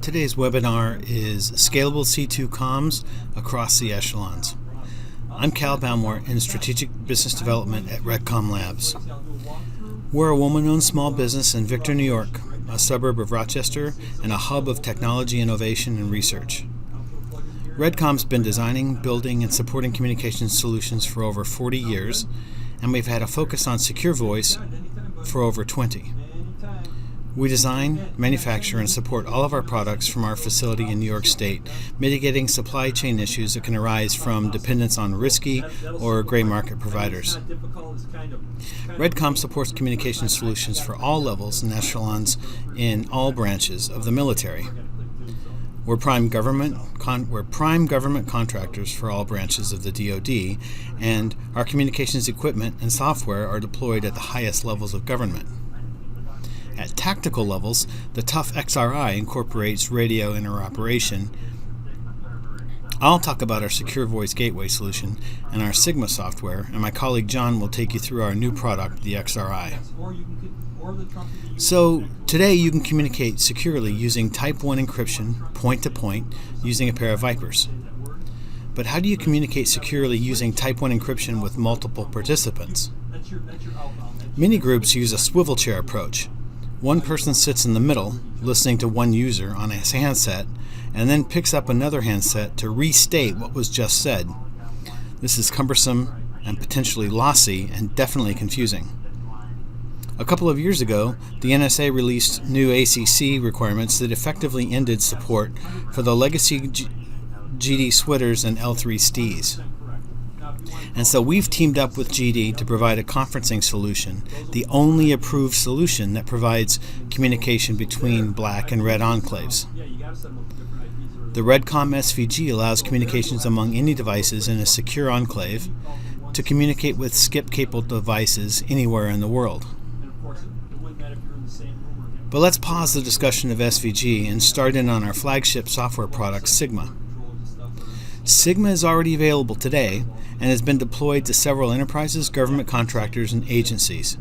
Today's webinar is Scalable C2 Comms Across the Echelons. I'm Cal Balmore in Strategic Business Development at Redcom Labs. We're a woman-owned small business in Victor, New York, a suburb of Rochester, and a hub of technology innovation and research. Redcom's been designing, building, and supporting communication solutions for over 40 years, and we've had a focus on secure voice for over 20. We design, manufacture, and support all of our products from our facility in New York State, mitigating supply chain issues that can arise from dependence on risky or gray market providers. Redcom supports communication solutions for all levels and echelons in all branches of the military. We're prime government contractors for all branches of the DoD, and our communications equipment and software are deployed at the highest levels of government. At tactical levels, the Tough XRI incorporates radio interoperation. I'll talk about our secure voice gateway solution and our Sigma software, and my colleague John will take you through our new product, the XRI. So today you can communicate securely using Type 1 encryption, point-to-point, using a pair of Vipers. But how do you communicate securely using Type 1 encryption with multiple participants? Many groups use a swivel chair approach. One person sits in the middle, listening to one user on a handset, and then picks up another handset to restate what was just said. This is cumbersome and potentially lossy and definitely confusing. A couple of years ago, the NSA released new ACC requirements that effectively ended support for the legacy GD Switters and L3 STEs. And so we've teamed up with GD to provide a conferencing solution, the only approved solution that provides communication between black and red enclaves. The Redcom SVG allows communications among any devices in a secure enclave to communicate with skip-capable devices anywhere in the world. But let's pause the discussion of SVG and start in on our flagship software product, Sigma. Sigma is already available today and has been deployed to several enterprises, government contractors, and agencies.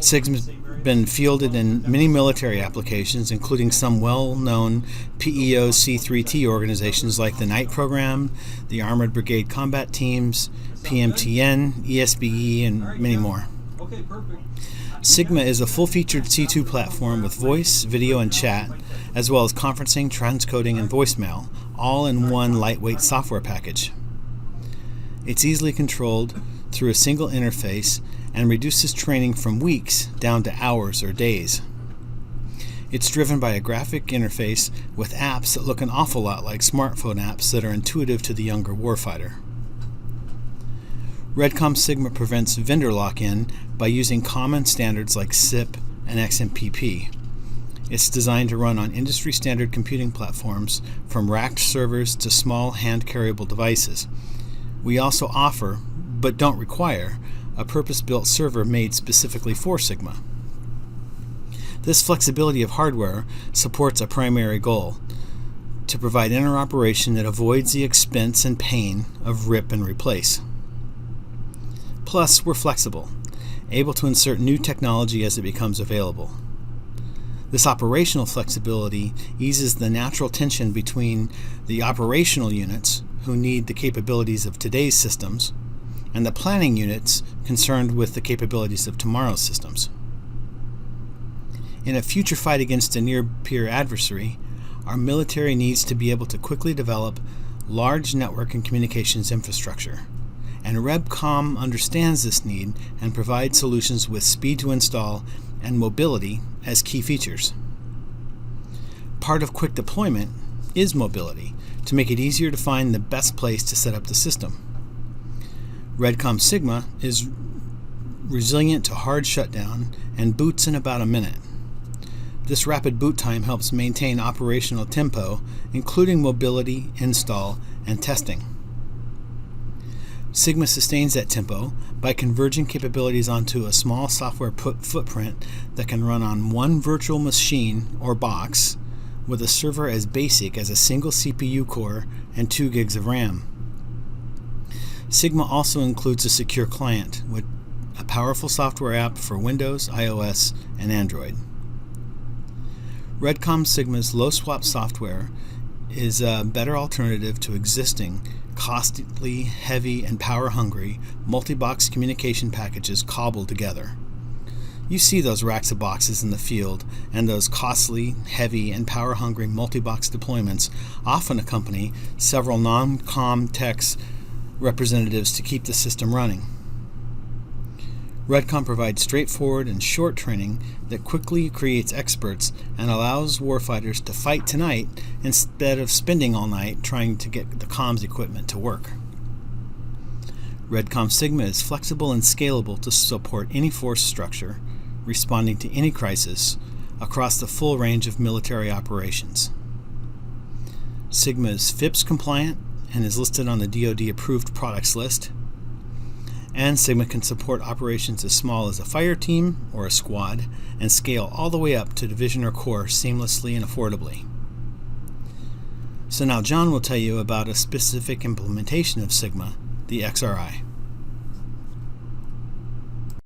Sigma's been fielded in many military applications, including some well-known PEO C3T organizations like the Knight Program, the Armored Brigade Combat Teams, PMTN, ESBE, and many more. Sigma is a full-featured C2 platform with voice, video, and chat, as well as conferencing, transcoding, and voicemail, all in one lightweight software package. It's easily controlled through a single interface and reduces training from weeks down to hours or days. It's driven by a graphic interface with apps that look an awful lot like smartphone apps that are intuitive to the younger warfighter. Redcom Sigma prevents vendor lock-in by using common standards like SIP and XMPP. It's designed to run on industry-standard computing platforms, from racked servers to small hand-carryable devices. We also offer, but don't require, a purpose-built server made specifically for Sigma. This flexibility of hardware supports a primary goal: to provide interoperation that avoids the expense and pain of rip and replace. Plus, we're flexible, able to insert new technology as it becomes available. This operational flexibility eases the natural tension between the operational units, who need the capabilities of today's systems, and the planning units concerned with the capabilities of tomorrow's systems. In a future fight against a near-peer adversary, our military needs to be able to quickly develop large network and communications infrastructure. And Redcom understands this need and provides solutions with speed to install and mobility as key features. Part of quick deployment is mobility, to make it easier to find the best place to set up the system. Redcom Sigma is resilient to hard shutdown and boots in about a minute. This rapid boot time helps maintain operational tempo, including mobility, install, and testing. Sigma sustains that tempo by converging capabilities onto a small software footprint that can run on one virtual machine or box with a server as basic as a single CPU core and 2 gigs of RAM. Sigma also includes a secure client with a powerful software app for Windows, iOS, and Android. Redcom Sigma's low swap software is a better alternative to existing costly, heavy, and power-hungry multi-box communication packages cobbled together. You see those racks of boxes in the field, and those costly, heavy, and power-hungry multi-box deployments often accompany several non-Comtech representatives to keep the system running. Redcom provides straightforward and short training that quickly creates experts and allows warfighters to fight tonight instead of spending all night trying to get the comms equipment to work. Redcom Sigma is flexible and scalable to support any force structure, responding to any crisis across the full range of military operations. Sigma is FIPS compliant and is listed on the DoD approved products list. And Sigma can support operations as small as a fire team or a squad and scale all the way up to division or corps seamlessly and affordably. So now John will tell you about a specific implementation of Sigma, the XRI.